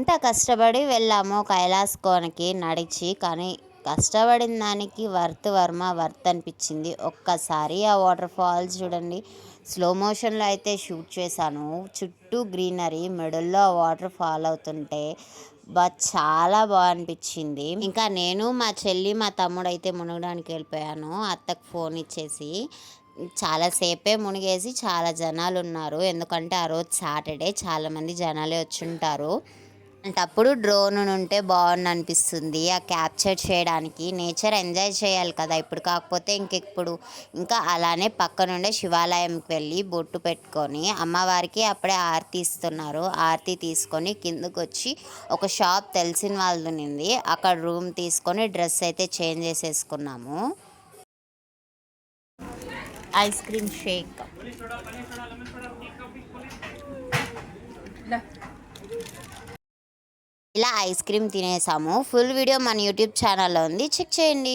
ఎంత కష్టపడి వెళ్ళామో కైలాసకోనకి నడిచి, కానీ కష్టపడిన దానికి వర్త్ అనిపించింది. ఒక్కసారి ఆ వాటర్ ఫాల్స్ చూడండి. స్లో మోషన్లో అయితే షూట్ చేశాను. చుట్టూ గ్రీనరీ, మిడిల్లో ఆ వాటర్ ఫాల్ అవుతుంటే చాలా బాగా అనిపించింది. ఇంకా నేను, మా చెల్లి, మా తమ్ముడు అయితే మునగడానికి వెళ్ళిపోయాను అత్తకు ఫోన్ ఇచ్చేసి. చాలాసేపే మునిగేసి చాలా జనాలు ఉన్నారు. ఎందుకంటే ఆ రోజు సాటర్డే, చాలామంది జనాలే వచ్చుంటారు. అప్పుడు డ్రోన్ ఉంటే బాగుండు అనిపిస్తుంది. ఆ క్యాప్చర్ చేయడానికి నేచర్ ఎంజాయ్ చేయాలి కదా. ఇప్పుడు కాకపోతే ఇంకా అలానే పక్క నుండే శివాలయంకి వెళ్ళి బొట్టు పెట్టుకొని అమ్మవారికి అప్పుడే ఆరతి ఇస్తున్నారు. ఆరతి తీసుకొని కిందకు వచ్చి ఒక షాప్ తెలిసిన వాళ్ళది ఉంది, అక్కడ రూమ్ తీసుకొని డ్రెస్ అయితే చేంజ్ చేసేసుకున్నాము. ఐస్ క్రీమ్ షేక్ ఇలా ఐస్ క్రీమ్ తినేసాము. ఫుల్ వీడియో మన యూట్యూబ్ ఛానల్లో ఉంది, చెక్ చేయండి.